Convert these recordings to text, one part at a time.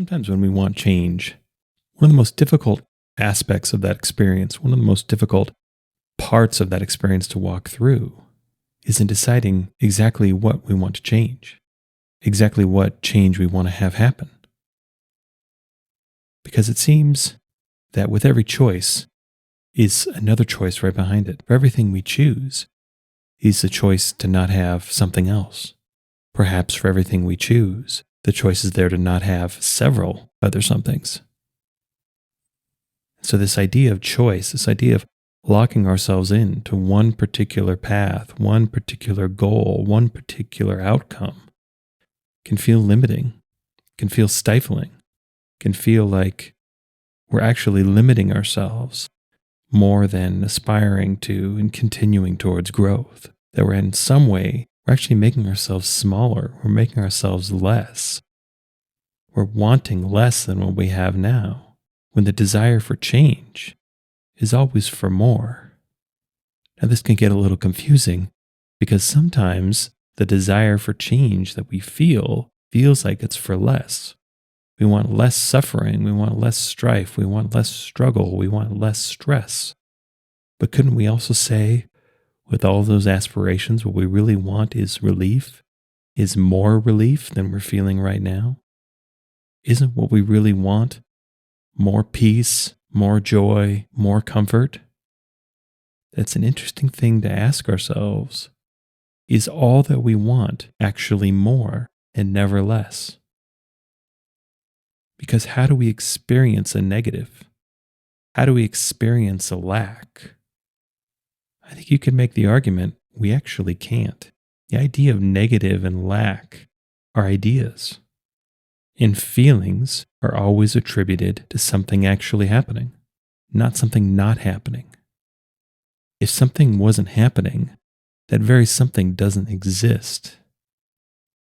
Sometimes when we want change, one of the most difficult aspects of that experience, one of the most difficult parts of that experience to walk through is in deciding exactly what we want to change, exactly what change we want to have happen. Because it seems that with every choice is another choice right behind it. For everything we choose is the choice to not have something else. Perhaps for everything we choose, the choice is there to not have several other somethings. So this idea of choice, this idea of locking ourselves into one particular path, one particular goal, one particular outcome, can feel limiting, can feel stifling, can feel like we're actually limiting ourselves more than aspiring to and continuing towards growth. That we're in some way, we're actually making ourselves smaller, we're making ourselves less. We're wanting less than what we have now, when the desire for change is always for more. Now, this can get a little confusing because sometimes the desire for change that we feel feels like it's for less. We want less suffering, we want less strife, we want less struggle, we want less stress. But couldn't we also say, with all those aspirations, what we really want is relief, is more relief than we're feeling right now? Isn't what we really want more peace, more joy, more comfort? That's an interesting thing to ask ourselves. Is all that we want actually more and never less? Because how do we experience a negative? How do we experience a lack? I think you could make the argument we actually can't. The idea of negative and lack are ideas, and feelings are always attributed to something actually happening, not something not happening. If something wasn't happening, that very something doesn't exist.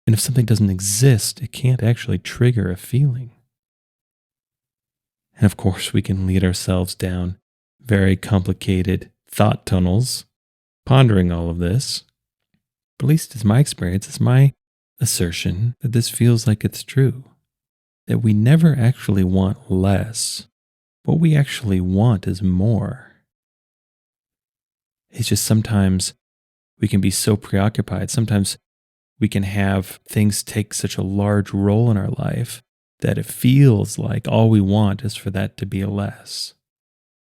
And if something doesn't exist, it can't actually trigger a feeling. And of course, we can lead ourselves down very complicated thought tunnels, pondering all of this. But at least it's my experience, it's my assertion that this feels like it's true. That we never actually want less. What we actually want is more. It's just sometimes we can be so preoccupied. Sometimes we can have things take such a large role in our life that it feels like all we want is for that to be a less.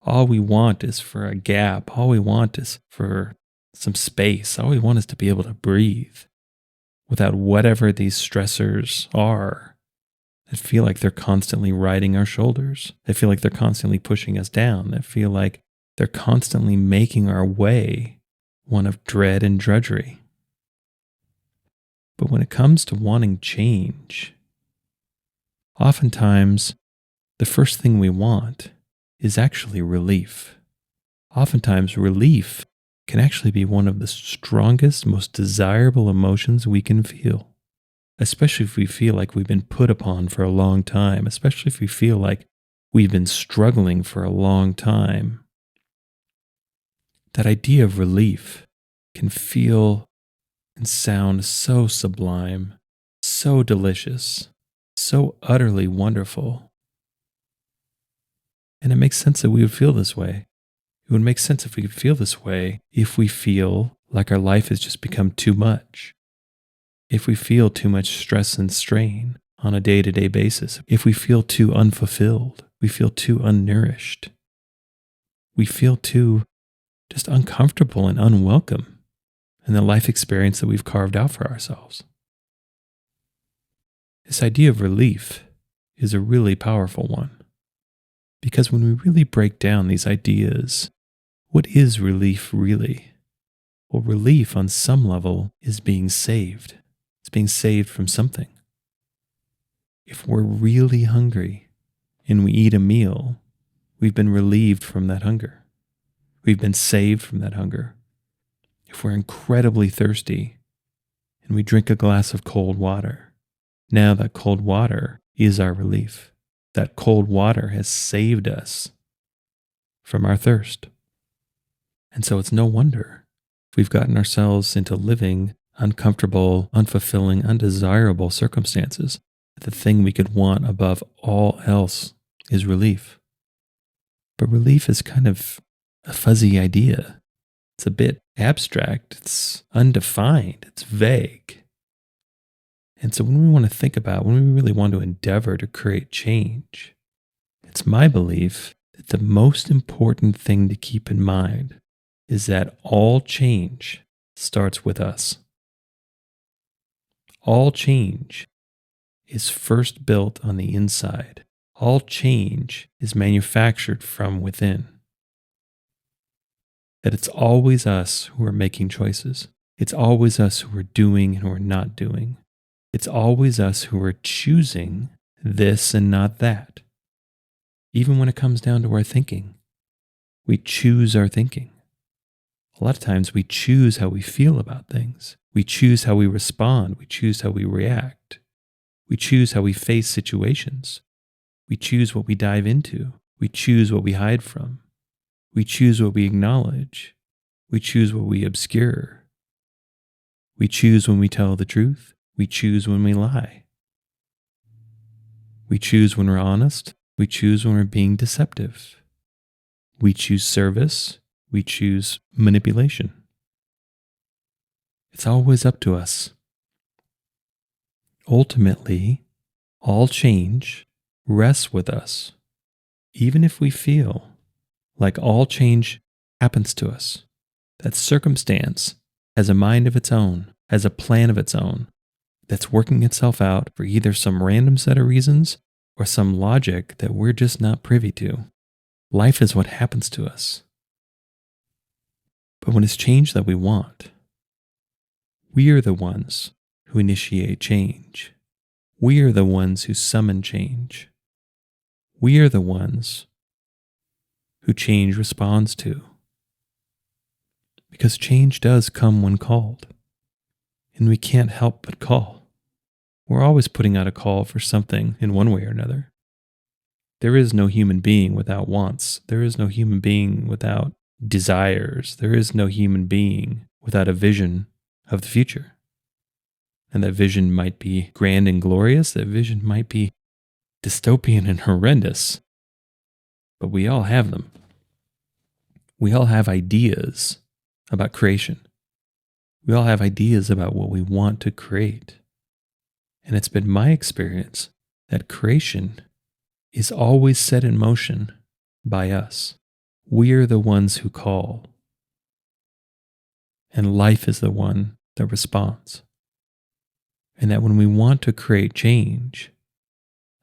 All we want is for a gap. All we want is for some space. All we want is to be able to breathe without whatever these stressors are that feel like they're constantly riding our shoulders. They feel like they're constantly pushing us down. They feel like they're constantly making our way one of dread and drudgery. But when it comes to wanting change, oftentimes the first thing we want is actually relief. Oftentimes relief can actually be one of the strongest, most desirable emotions we can feel. Especially if we feel like we've been put upon for a long time, especially if we feel like we've been struggling for a long time. That idea of relief can feel and sound so sublime, so delicious, so utterly wonderful. And it makes sense that we would feel this way. It would make sense if we could feel this way if we feel like our life has just become too much. If we feel too much stress and strain on a day-to-day basis, if we feel too unfulfilled, we feel too unnourished, we feel too just uncomfortable and unwelcome in the life experience that we've carved out for ourselves. This idea of relief is a really powerful one, because when we really break down these ideas, what is relief really? Well, relief on some level is being saved. It's being saved from something. If we're really hungry and we eat a meal, we've been relieved from that hunger. We've been saved from that hunger. If we're incredibly thirsty and we drink a glass of cold water, now that cold water is our relief. That cold water has saved us from our thirst. And so it's no wonder if we've gotten ourselves into living uncomfortable, unfulfilling, undesirable circumstances the thing we could want above all else is relief. But relief is kind of a fuzzy idea. It's a bit abstract, it's undefined, it's vague. And so when we want to think about, when we really want to endeavor to create change, it's my belief that the most important thing to keep in mind is that all change starts with us. All change is first built on the inside. All change is manufactured from within. That it's always us who are making choices. It's always us who are doing and who are not doing. It's always us who are choosing this and not that. Even when it comes down to our thinking, we choose our thinking. A lot of times we choose how we feel about things. We choose how we respond. We choose how we react. We choose how we face situations. We choose what we dive into. We choose what we hide from. We choose what we acknowledge. We choose what we obscure. We choose when we tell the truth. We choose when we lie. We choose when we're honest. We choose when we're being deceptive. We choose service. We choose manipulation. It's always up to us. Ultimately, all change rests with us, even if we feel like all change happens to us. That circumstance has a mind of its own, has a plan of its own, that's working itself out for either some random set of reasons or some logic that we're just not privy to. Life is what happens to us. But when it's change that we want, we are the ones who initiate change. We are the ones who summon change. We are the ones who change responds to. Because change does come when called, and we can't help but call. We're always putting out a call for something in one way or another. There is no human being without wants. There is no human being without desires. There is no human being without a vision of the future. And that vision might be grand and glorious. That vision might be dystopian and horrendous. But we all have them. We all have ideas about creation. We all have ideas about what we want to create. And it's been my experience that creation is always set in motion by us. We are the ones who call. And life is the one that responds. And that when we want to create change,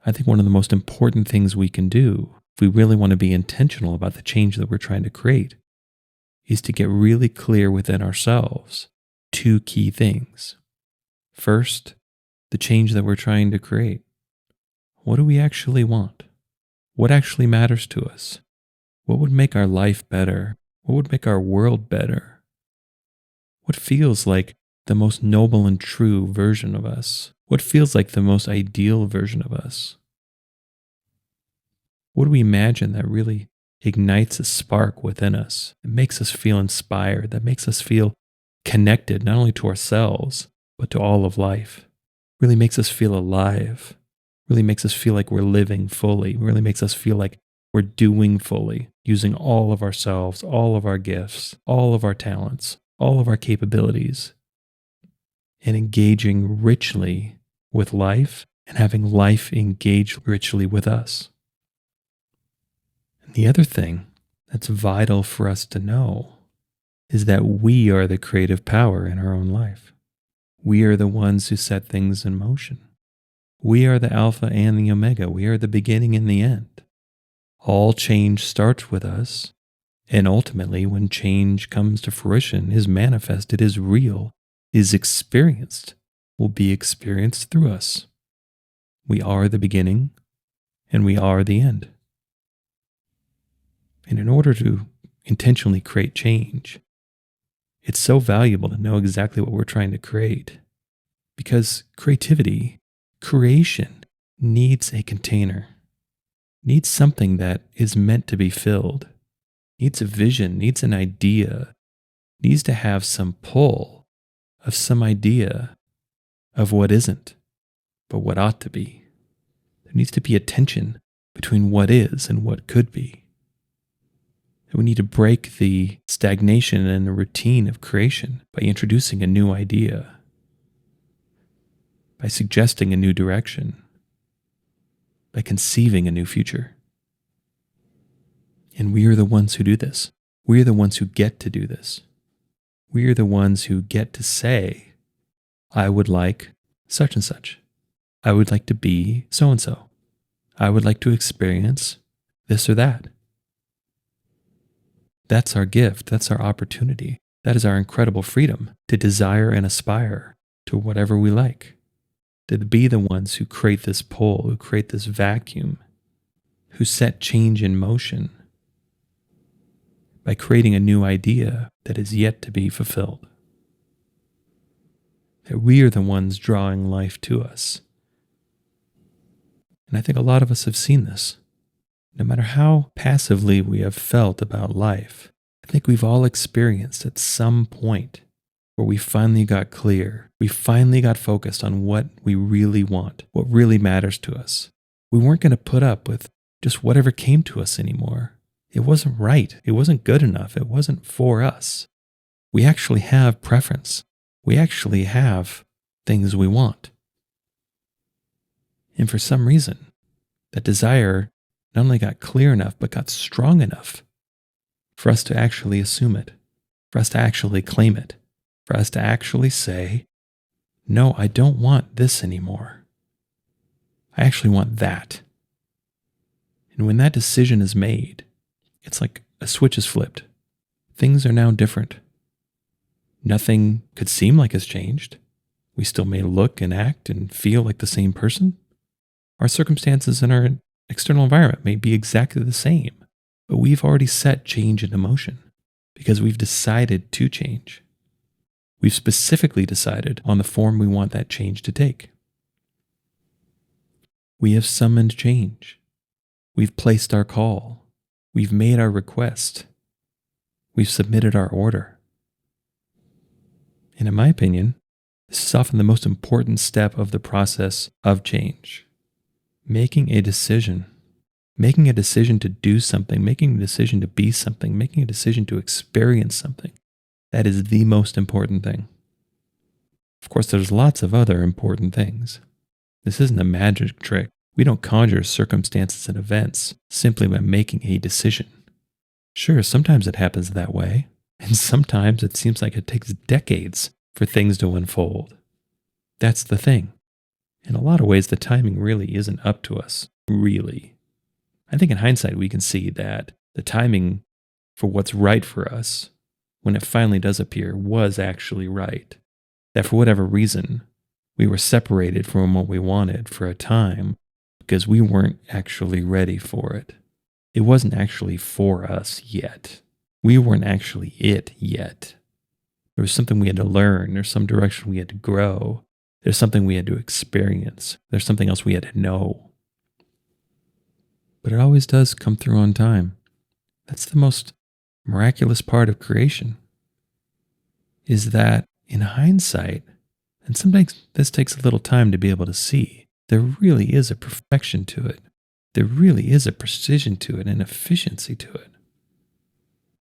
I think one of the most important things we can do, if we really want to be intentional about the change that we're trying to create, is to get really clear within ourselves two key things. First, the change that we're trying to create. What do we actually want? What actually matters to us? What would make our life better? What would make our world better? What feels like the most noble and true version of us? What feels like the most ideal version of us? What do we imagine that really ignites a spark within us? It makes us feel inspired, that makes us feel connected not only to ourselves, but to all of life. Really makes us feel alive. Really makes us feel like we're living fully. Really makes us feel like we're doing fully, using all of ourselves, all of our gifts, all of our talents, all of our capabilities, and engaging richly with life and having life engage richly with us. And the other thing that's vital for us to know is that we are the creative power in our own life. We are the ones who set things in motion. We are the Alpha and the Omega. We are the beginning and the end. All change starts with us. And ultimately, when change comes to fruition, is manifested, is real, is experienced, will be experienced through us. We are the beginning and we are the end. And in order to intentionally create change, it's so valuable to know exactly what we're trying to create. Because creation needs a container, needs something that is meant to be filled, needs a vision, needs an idea, needs to have some pull of some idea of what isn't, but what ought to be. There needs to be a tension between what is and what could be. And we need to break the stagnation and the routine of creation by introducing a new idea, by suggesting a new direction, by conceiving a new future. And we are the ones who do this. We are the ones who get to do this. We are the ones who get to say, I would like such and such. I would like to be so and so. I would like to experience this or that. That's our gift. That's our opportunity. That is our incredible freedom to desire and aspire to whatever we like, to be the ones who create this pull, who create this vacuum, who set change in motion by creating a new idea that is yet to be fulfilled. That we are the ones drawing life to us. And I think a lot of us have seen this. No matter how passively we have felt about life, I think we've all experienced at some point where we finally got clear. We finally got focused on what we really want, what really matters to us. We weren't going to put up with just whatever came to us anymore. It wasn't right. It wasn't good enough. It wasn't for us. We actually have preference. We actually have things we want. And for some reason, that desire not only got clear enough, but got strong enough for us to actually assume it, for us to actually claim it, for us to actually say, no, I don't want this anymore. I actually want that. And when that decision is made, it's like a switch is flipped. Things are now different. Nothing could seem like has changed. We still may look and act and feel like the same person. Our circumstances and our external environment may be exactly the same, but we've already set change into motion because we've decided to change. We've specifically decided on the form we want that change to take. We have summoned change. We've placed our call. We've made our request. We've submitted our order. And in my opinion, this is often the most important step of the process of change. Making a decision to do something, making a decision to be something, making a decision to experience something. That is the most important thing. Of course, there's lots of other important things. This isn't a magic trick. We don't conjure circumstances and events simply by making a decision. Sure, sometimes it happens that way, and sometimes it seems like it takes decades for things to unfold. That's the thing. In a lot of ways, the timing really isn't up to us, really. I think in hindsight, we can see that the timing for what's right for us, when it finally does appear, was actually right. That for whatever reason, we were separated from what we wanted for a time because we weren't actually ready for it. It wasn't actually for us yet. We weren't actually it yet. There was something we had to learn. There's some direction we had to grow. There's something we had to experience. There's something else we had to know. But it always does come through on time. That's the most miraculous part of creation, is that in hindsight, and sometimes this takes a little time to be able to see, there really is a perfection to it. There really is a precision to it and efficiency to it.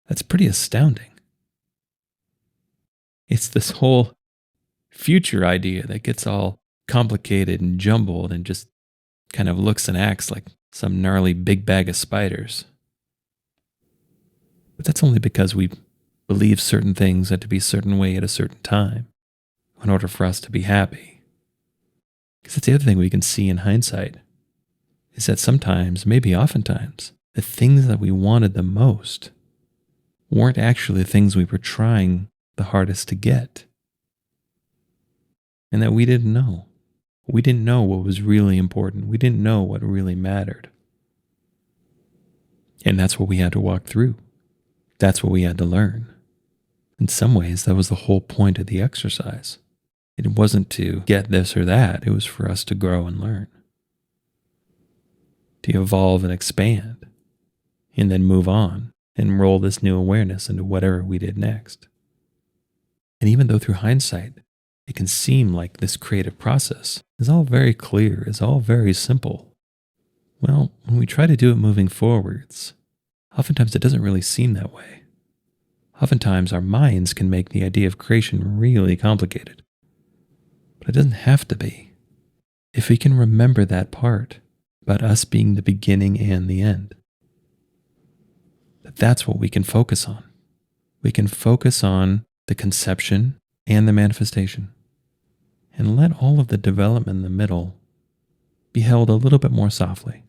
That's pretty astounding. It's this whole future idea that gets all complicated and jumbled and just kind of looks and acts like some gnarly big bag of spiders. But that's only because we believe certain things had to be a certain way at a certain time in order for us to be happy. Because that's the other thing we can see in hindsight, is that sometimes, maybe oftentimes, the things that we wanted the most weren't actually the things we were trying the hardest to get. And that we didn't know. We didn't know what was really important. We didn't know what really mattered. And that's what we had to walk through. That's what we had to learn. In some ways, that was the whole point of the exercise. It wasn't to get this or that. It was for us to grow and learn, to evolve and expand, and then move on and roll this new awareness into whatever we did next. And even though through hindsight, it can seem like this creative process is all very clear, is all very simple, Well, when we try to do it moving forwards, oftentimes it doesn't really seem that way. Oftentimes our minds can make the idea of creation really complicated. But it doesn't have to be. If we can remember that part about us being the beginning and the end, that's what we can focus on. We can focus on the conception and the manifestation, and let all of the development in the middle be held a little bit more softly.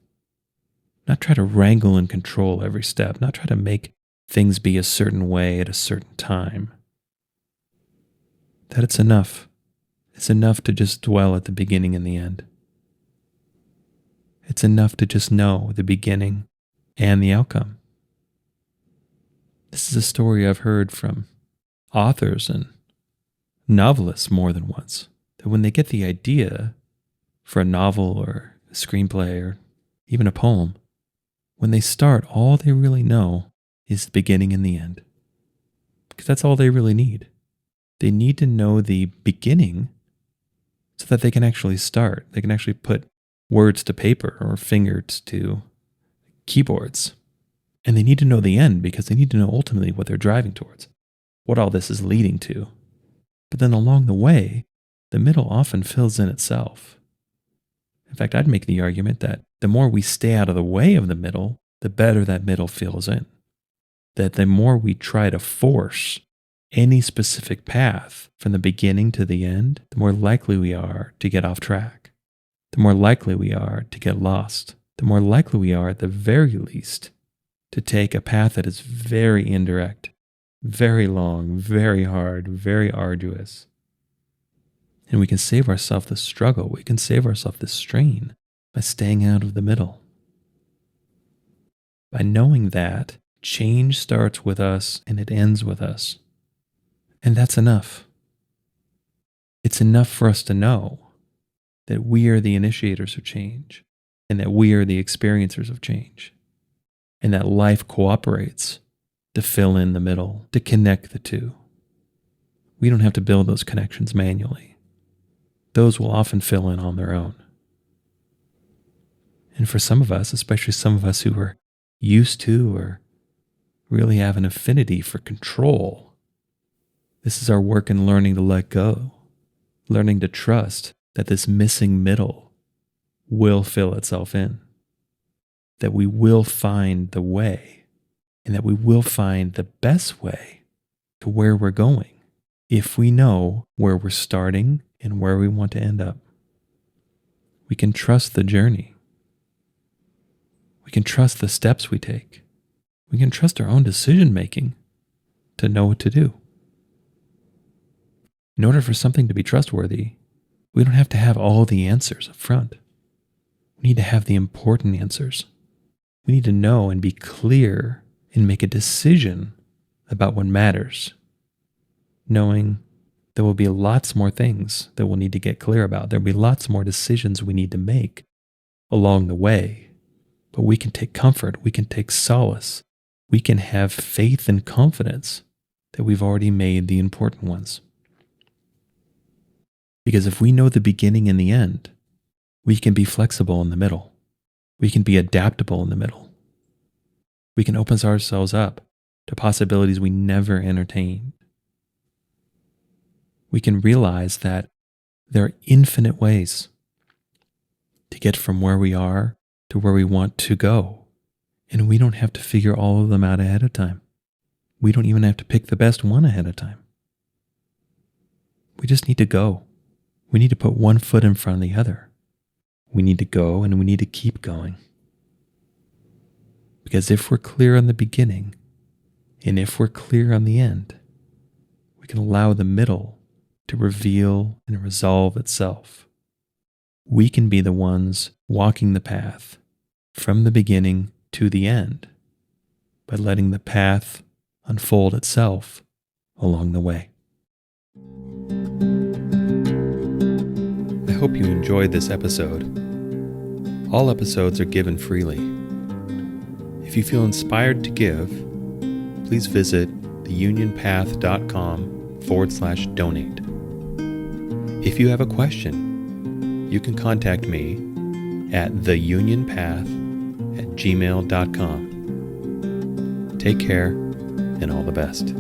Not try to wrangle and control every step, not try to make things be a certain way at a certain time. That it's enough. It's enough to just dwell at the beginning and the end. It's enough to just know the beginning and the outcome. This is a story I've heard from authors and novelists more than once, that when they get the idea for a novel or a screenplay or even a poem, when they start, all they really know is the beginning and the end. Because that's all they really need. They need to know the beginning so that they can actually start. They can actually put words to paper or fingers to keyboards. And they need to know the end because they need to know ultimately what they're driving towards, what all this is leading to. But then along the way, the middle often fills in itself. In fact, I'd make the argument that the more we stay out of the way of the middle, the better that middle fills in. That the more we try to force any specific path from the beginning to the end, the more likely we are to get off track. The more likely we are to get lost. The more likely we are, at the very least, to take a path that is very indirect, very long, very hard, very arduous. And we can save ourselves the struggle. We can save ourselves the strain by staying out of the middle. By knowing that change starts with us and it ends with us. And that's enough. It's enough for us to know that we are the initiators of change and that we are the experiencers of change and that life cooperates to fill in the middle, to connect the two. We don't have to build those connections manually. Those will often fill in on their own. And for some of us, especially some of us who are used to or really have an affinity for control, this is our work in learning to let go, learning to trust that this missing middle will fill itself in, that we will find the way, and that we will find the best way to where we're going if we know where we're starting and where we want to end up. We can trust the journey. We can trust the steps we take. We can trust our own decision making to know what to do. In order for something to be trustworthy, we don't have to have all the answers up front. We need to have the important answers. We need to know and be clear and make a decision about what matters, knowing there will be lots more things that we'll need to get clear about. There'll be lots more decisions we need to make along the way. But we can take comfort, we can take solace, we can have faith and confidence that we've already made the important ones. Because if we know the beginning and the end, we can be flexible in the middle. We can be adaptable in the middle. We can open ourselves up to possibilities we never entertained. We can realize that there are infinite ways to get from where we are to where we want to go. And we don't have to figure all of them out ahead of time. We don't even have to pick the best one ahead of time. We just need to go. We need to put one foot in front of the other. We need to go and we need to keep going. Because if we're clear on the beginning and if we're clear on the end, we can allow the middle to reveal and resolve itself. We can be the ones walking the path from the beginning to the end by letting the path unfold itself along the way. I hope you enjoyed this episode. All episodes are given freely. If you feel inspired to give, please visit theunionpath.com/donate. If you have a question, you can contact me at theunionpath@gmail.com. Take care and all the best.